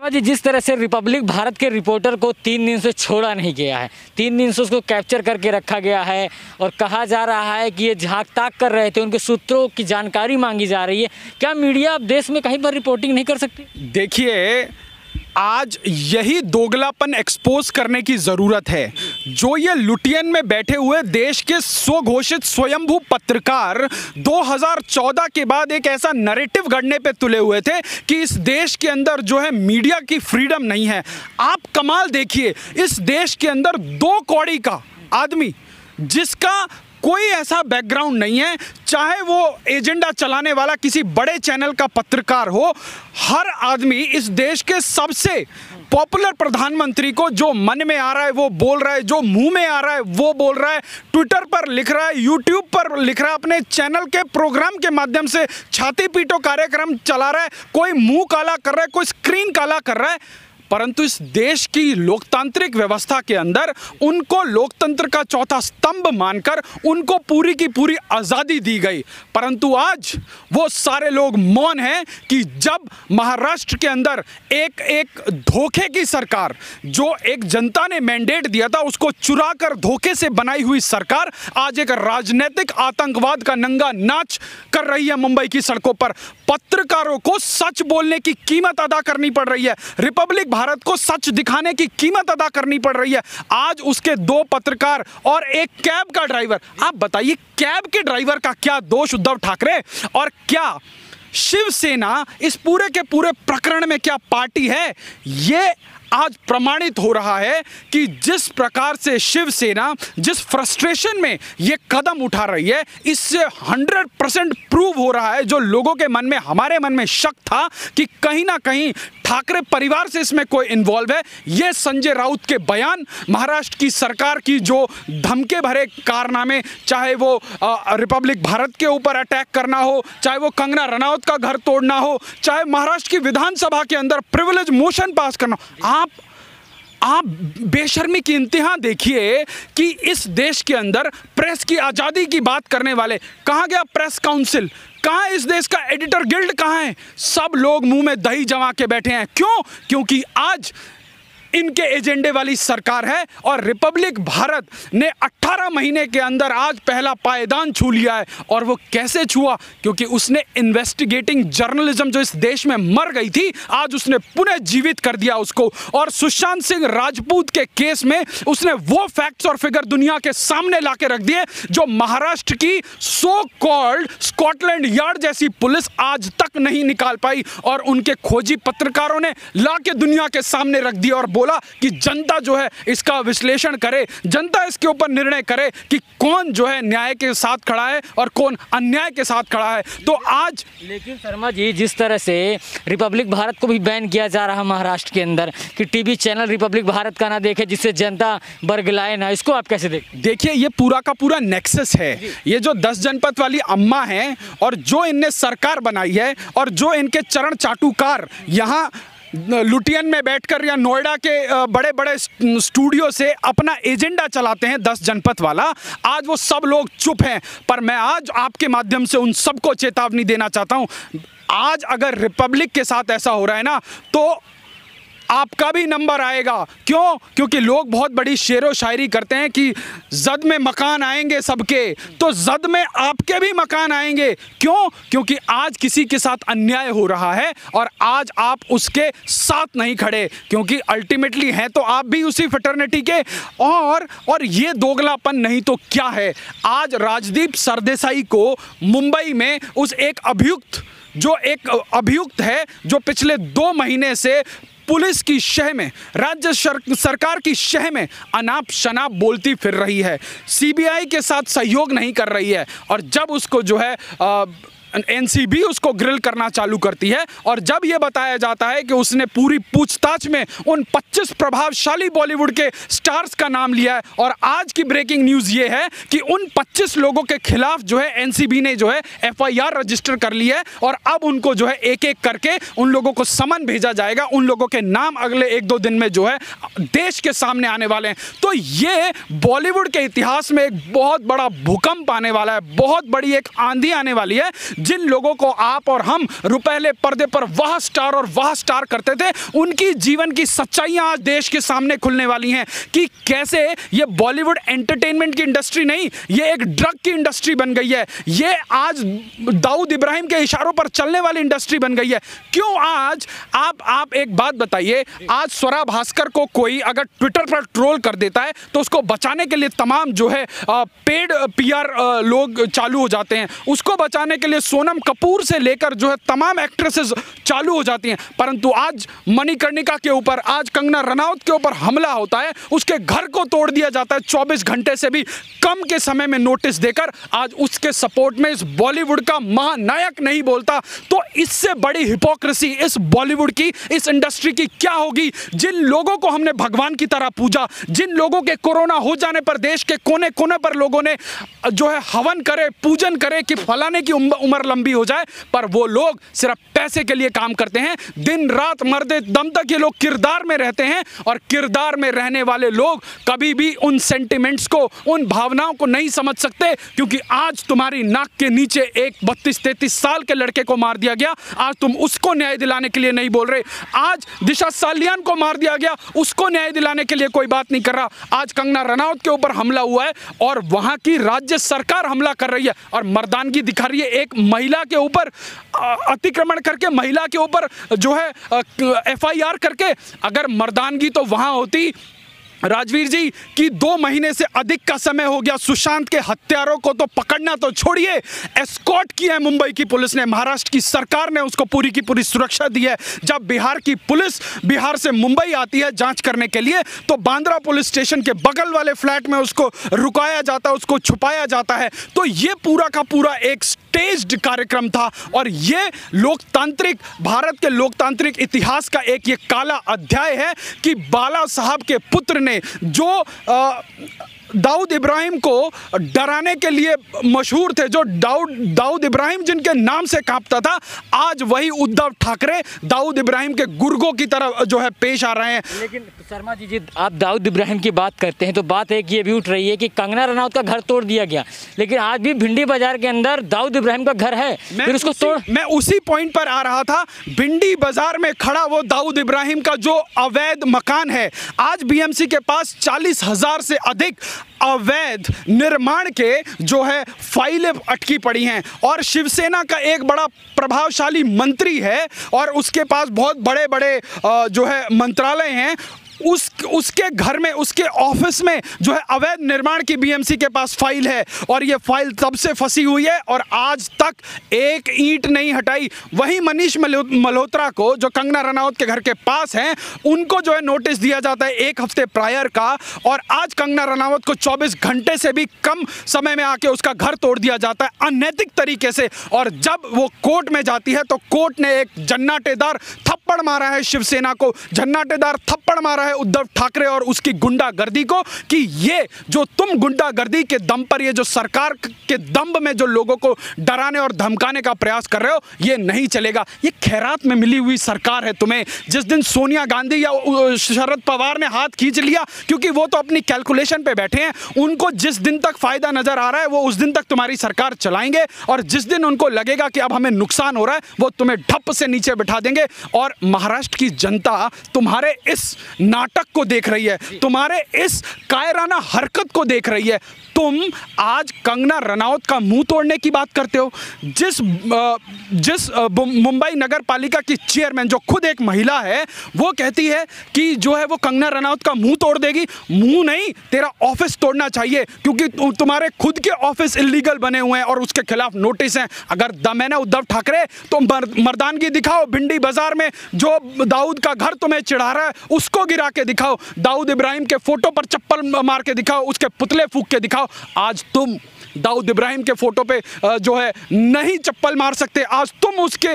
जी, जिस तरह से रिपब्लिक भारत के रिपोर्टर को 3 दिन से छोड़ा नहीं गया है, 3 दिन से उसको कैप्चर करके रखा गया है और कहा जा रहा है कि ये झाँक ताक कर रहे थे, उनके सूत्रों की जानकारी मांगी जा रही है। क्या मीडिया अब देश में कहीं पर रिपोर्टिंग नहीं कर सकती? देखिए, आज यही दोगलापन एक्सपोज करने की ज़रूरत है। जो ये लुटियन में बैठे हुए देश के स्वघोषित स्वयंभू पत्रकार 2014 के बाद एक ऐसा नैरेटिव गढ़ने पे तुले हुए थे कि इस देश के अंदर जो है मीडिया की फ्रीडम नहीं है। आप कमाल देखिए, इस देश के अंदर 2 कौड़ी का आदमी जिसका कोई ऐसा बैकग्राउंड नहीं है, चाहे वो एजेंडा चलाने वाला किसी बड़े चैनल का पत्रकार हो, हर आदमी इस देश के सबसे पॉपुलर प्रधानमंत्री को जो मन में आ रहा है वो बोल रहा है, जो मुंह में आ रहा है वो बोल रहा है, ट्विटर पर लिख रहा है, यूट्यूब पर लिख रहा है, अपने चैनल के प्रोग्राम के माध्यम से छाती पीटो कार्यक्रम चला रहा है, कोई मुंह काला कर रहा है, कोई स्क्रीन काला कर रहा है। परंतु इस देश की लोकतांत्रिक व्यवस्था के अंदर उनको लोकतंत्र का चौथा स्तंभ मानकर उनको पूरी की पूरी आज़ादी दी गई। परंतु आज वो सारे लोग मौन हैं कि जब महाराष्ट्र के अंदर एक धोखे की सरकार, जो एक जनता ने मैंडेट दिया था उसको चुरा कर धोखे से बनाई हुई सरकार, आज एक राजनीतिक आतंकवाद का नंगा नाच कर रही है मुंबई की सड़कों पर। पत्रकारों को सच बोलने की कीमत अदा करनी पड़ रही है, रिपब्लिक भारत को सच दिखाने की कीमत अदा करनी पड़ रही है। आज उसके 2 पत्रकार और एक कैब का ड्राइवर, आप बताइए कैब के ड्राइवर का क्या दोष उद्धव ठाकरे, और क्या शिवसेना इस पूरे के पूरे प्रकरण में क्या पार्टी है? ये आज प्रमाणित हो रहा है कि जिस प्रकार से शिवसेना जिस फ्रस्ट्रेशन में ये कदम उठा रही है, इससे 100% प्रूव हो रहा है जो लोगों के मन में, हमारे मन में शक था कि कहीं ना कहीं ठाकरे परिवार से इसमें कोई इन्वॉल्व है। ये संजय राउत के बयान, महाराष्ट्र की सरकार की जो धमके भरे कारनामे, चाहे वो रिपब्लिक भारत के ऊपर अटैक करना हो, चाहे वो कंगना रनौत का घर तोड़ना हो, चाहे महाराष्ट्र की विधानसभा के अंदर प्रिविलेज मोशन पास करना हो, आप बेशर्मी की इंतहा देखिए कि इस देश के अंदर प्रेस की आज़ादी की बात करने वाले, कहाँ गया प्रेस काउंसिल, कहाँ इस देश का एडिटर गिल्ड कहाँ है? सब लोग मुंह में दही जमा के बैठे हैं। क्यों? क्योंकि आज इनके एजेंडे वाली सरकार है और रिपब्लिक भारत ने 18 महीने के अंदर आज पहला पायदान छू लिया है। और वो कैसे छुआ? क्योंकि उसने इन्वेस्टिगेटिंग जर्नलिज्म जो इस देश में मर गई थी, आज उसने पुनः जीवित कर दिया उसको। और सुशांत सिंह राजपूत के केस में उसने वो फैक्ट्स और फिगर दुनिया के सामने ला के रख दिए जो महाराष्ट्र की सो कॉल्ड स्कॉटलैंड यार्ड जैसी पुलिस आज तक नहीं निकाल पाई। और उनके खोजी पत्रकारों ने ला के दुनिया के सामने रख दिया और बोला कि जनता जो है इसका विश्लेषण करे, जनता इसके ऊपर निर्णय करे कि कौन जो है न्याय के साथ खड़ा है और कौन अन्याय के साथ खड़ा है। तो आज लेकिन शर्मा जी, जिस तरह से रिपब्लिक भारत को भी बैन किया जा रहा है महाराष्ट्र के अंदर कि टीवी चैनल रिपब्लिक भारत का ना देखे जिससे जनता बरगलाए ना, इसको आप कैसे देखिए? ये पूरा का पूरा नेक्सस है। ये जो 10 जनपद वाली अम्मा हैं और जो इनने सरकार बनाई है और जो इनके चरण चाटुकार यहाँ लुटियन में बैठकर या नोएडा के बड़े बड़े स्टूडियो से अपना एजेंडा चलाते हैं 10 जनपद वाला, आज वो सब लोग चुप हैं। पर मैं आज आपके माध्यम से उन सबको चेतावनी देना चाहता हूं, आज अगर रिपब्लिक के साथ ऐसा हो रहा है ना, तो आपका भी नंबर आएगा। क्यों? क्योंकि लोग बहुत बड़ी शेरो शायरी करते हैं कि जद में मकान आएंगे सबके, तो जद में आपके भी मकान आएंगे। क्यों? क्योंकि आज किसी के साथ अन्याय हो रहा है और आज आप उसके साथ नहीं खड़े, क्योंकि अल्टीमेटली हैं तो आप भी उसी फ्रेटर्निटी के। और ये दोगलापन नहीं तो क्या है? आज राजदीप सरदेसाई को मुंबई में उस एक अभियुक्त है जो पिछले 2 महीने से पुलिस की शह में, राज्य सरकार की शह में अनाप शनाप बोलती फिर रही है, सीबीआई के साथ सहयोग नहीं कर रही है। और जब उसको जो है एनसीबी उसको ग्रिल करना चालू करती है और जब यह बताया जाता है कि उसने पूरी पूछताछ में उन 25 प्रभावशाली बॉलीवुड के स्टार्स का नाम लिया है, और आज की ब्रेकिंग न्यूज़ ये है कि उन 25 लोगों के खिलाफ जो है एनसीबी ने जो है एफआईआर रजिस्टर कर ली है और अब उनको जो है एक एक करके उन लोगों को समन भेजा जाएगा। उन लोगों के नाम अगले 1-2 दिन में जो है देश के सामने आने वाले हैं। तो ये बॉलीवुड के इतिहास में एक बहुत बड़ा भूकंप आने वाला है, बहुत बड़ी एक आंधी आने वाली है जिन लोगों को आप और हम रुपहले पर्दे पर वह स्टार और वह स्टार करते थे, उनकी जीवन की सच्चाइयां आज देश के सामने खुलने वाली हैं कि कैसे ये बॉलीवुड एंटरटेनमेंट की इंडस्ट्री नहीं, ये एक ड्रग की इंडस्ट्री बन गई है। ये आज दाऊद इब्राहिम के इशारों पर चलने वाली इंडस्ट्री बन गई है। क्यों आज आप एक बात बताइए, आज स्वरा भास्कर को कोई अगर ट्विटर पर ट्रोल कर देता है तो उसको बचाने के लिए तमाम जो है पेड पीआर लोग चालू हो जाते हैं, उसको बचाने के लिए सोनम कपूर से लेकर जो है तमाम एक्ट्रेसेस चालू हो जाती हैं। परंतु आज मणिकर्णिका के ऊपर, आज कंगना रनौत के ऊपर हमला होता है, उसके घर को तोड़ दिया जाता है 24 घंटे से भी कम के समय में नोटिस देकर। आज उसके सपोर्ट में इस बॉलीवुड का महानायक नहीं बोलता, तो इससे बड़ी हिपोक्रेसी इस बॉलीवुड की, इस इंडस्ट्री की क्या होगी? जिन लोगों को हमने भगवान की तरह पूजा, जिन लोगों के कोरोना हो जाने पर देश के कोने कोने पर लोगों ने जो है हवन करे, पूजन करे कि फलाने की उम्र लंबी हो जाए, पर वो लोग सिर्फ पैसे के लिए काम करते हैं। दिन रात मरते दम तक ये लोग किरदार में रहते हैं, और किरदार में रहने वाले लोग कभी भी उन सेंटिमेंट्स को, उन भावनाओं को नहीं समझ सकते। क्योंकि आज तुम्हारी नाक के नीचे एक 32-33 साल के लड़के को मार दिया गया, आज तुम उसको न्याय दिलाने के लिए नहीं बोल रहे। आज दिशा सालियान को मार दिया गया, उसको न्याय दिलाने के लिए कोई बात नहीं कर रहा। आज कंगना रनौत के ऊपर हमला हुआ है और वहां की राज्य सरकार हमला कर रही है और मर्दानगी दिखा रही है। एक महिला के ऊपर अतिक्रमण करके, महिला के ऊपर जो है FIR करके। अगर मर्दानगी तो वहां होती राजवीर जी कि 2 महीने से अधिक का समय हो गया, सुशांत के हत्यारों को तो पकड़ना तो छोड़िए, एस्कॉर्ट किया है मुंबई की पुलिस ने, महाराष्ट्र की सरकार ने उसको पूरी की पूरी सुरक्षा दी है। जब बिहार की पुलिस बिहार से मुंबई आती है जांच करने के लिए, तो बांद्रा पुलिस स्टेशन के बगल वाले फ्लैट में उसको रुकाया जाता है, उसको छुपाया जाता है। तो ये पूरा का पूरा एक स्टेज्ड कार्यक्रम था और ये लोकतांत्रिक, भारत के लोकतांत्रिक इतिहास का एक ये काला अध्याय है कि बाला साहब के पुत्र ने जो दाऊद इब्राहिम को डराने के लिए मशहूर थे, जो दाऊद इब्राहिम जिनके नाम से कांपता था, आज वही उद्धव ठाकरे दाऊद इब्राहिम के गुर्गों की तरह जो है पेश आ रहे हैं। लेकिन शर्मा जी आप दाऊद इब्राहिम की बात करते हैं तो बात एक ये भी उठ रही है कि कंगना रनौत का घर तोड़ दिया गया, लेकिन आज भी भिंडी बाजार के अंदर दाऊद इब्राहिम का घर है, फिर उसको तोड़। मैं उसी पॉइंट पर आ रहा था। भिंडी बाजार में खड़ा वो दाऊद इब्राहिम का जो अवैध मकान है, आज BMC के पास 40,000 से अधिक अवैध निर्माण के जो है फाइलें अटकी पड़ी हैं और शिवसेना का एक बड़ा प्रभावशाली मंत्री है और उसके पास बहुत बड़े बड़े जो है मंत्रालय हैं, उसके घर में, उसके ऑफिस में जो है अवैध निर्माण की BMC के पास फाइल है और ये फाइल तब से फंसी हुई है और आज तक एक ईंट नहीं हटाई। वहीं मनीष मल्होत्रा को, जो कंगना रनौत के घर के पास हैं, उनको जो है नोटिस दिया जाता है 1 हफ्ते प्रायर का, और आज कंगना रनौत को 24 घंटे से भी कम समय में आके उसका घर तोड़ दिया जाता है अनैतिक तरीके से। और जब वो कोर्ट में जाती है तो कोर्ट ने एक जन्नाटेदार थप्पड़ मारा है शिवसेना को, जन्नाटेदार थप्पड़ मारा है उद्धव ठाकरे और उसकी गुंडागर्दी को कि ये जो तुम गुंडागर्दी के दम पर, ये जो सरकार के दम्भ में जो लोगों को डराने और धमकाने का प्रयास कर रहे हो, ये नहीं चलेगा। ये खैरात में मिली हुई सरकार है तुम्हें। जिस दिन सोनिया गांधी या शरद पवार ने हाथ खींच लिया, क्योंकि वो तो अपनी कैलकुलेशन पे बैठे हैं, उनको जिस दिन तक फायदा नजर आ रहा है वो उस दिन तक तुम्हारी सरकार चलाएंगे और जिस दिन उनको लगेगा कि अब हमें नुकसान हो रहा है वो तुम्हें ढप से नीचे बिठा देंगे। और महाराष्ट्र की जनता तुम्हारे इस नाटक को देख रही है, तुम्हारे इस कायराना हरकत को देख रही है। तुम आज कंगना रनौत का मुंह तोड़ने की बात करते हो, जिस मुंबई नगर पालिका की चेयरमैन, जो खुद एक महिला है, वो कहती है कि जो है वो कंगना रनौत का मुंह तोड़ देगी। मुंह नहीं, तेरा ऑफिस तोड़ना चाहिए, क्योंकि तुम्हारे खुद के ऑफिस इलीगल बने हुए हैं और उसके खिलाफ नोटिस हैं। अगर दम है ना उद्धव ठाकरे, तो मर्दानगी दिखाओ। भिंडी बाजार में जो दाऊद का घर तुम्हें चिढ़ा रहा है उसको गिरा के दिखाओ, दाऊद इब्राहिम के फोटो पर चप्पल मार के दिखाओ, उसके पुतले फूंक के दिखाओ। आज तुम दाऊद इब्राहिम के फोटो पे जो है नहीं चप्पल मार सकते, आज तुम उसके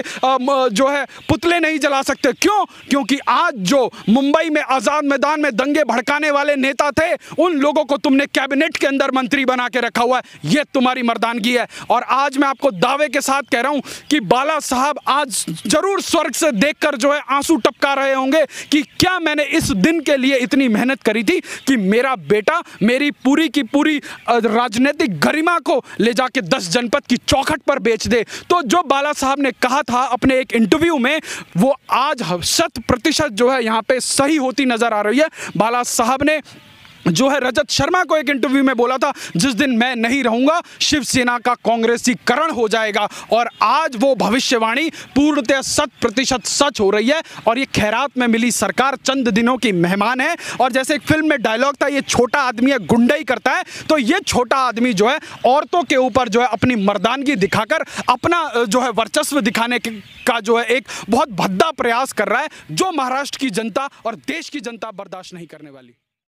जो है पुतले नहीं जला सकते। क्यों? क्योंकि आज जो मुंबई में आज़ाद मैदान में दंगे भड़काने वाले नेता थे, उन लोगों को तुमने कैबिनेट के अंदर मंत्री बना के रखा हुआ है। ये तुम्हारी मर्दानगी है। और आज मैं आपको दावे के साथ कह रहा हूं कि बाला साहब आज जरूर स्वर्ग से देखकर जो है आंसू टपका रहे होंगे कि क्या मैंने इस दिन के लिए इतनी मेहनत करी थी कि मेरा बेटा मेरी पूरी की पूरी राजनीतिक गरिमा शर्मा को ले जाके 10 जनपद की चौखट पर बेच दे। तो जो बाला साहब ने कहा था अपने एक इंटरव्यू में, वो आज 100% जो है यहाँ पे सही होती नजर आ रही है। बाला साहब ने जो है रजत शर्मा को एक इंटरव्यू में बोला था, जिस दिन मैं नहीं रहूंगा शिवसेना का कांग्रेसीकरण हो जाएगा। और आज वो भविष्यवाणी पूर्णतः 100% सच हो रही है। और ये खैरात में मिली सरकार चंद दिनों की मेहमान है। और जैसे एक फिल्म में डायलॉग था, ये छोटा आदमी है गुंडाई करता है, तो ये छोटा आदमी जो है औरतों के ऊपर जो है अपनी मर्दानगी दिखाकर अपना जो है वर्चस्व दिखाने का जो है एक बहुत भद्दा प्रयास कर रहा है, जो महाराष्ट्र की जनता और देश की जनता बर्दाश्त नहीं करने वाली।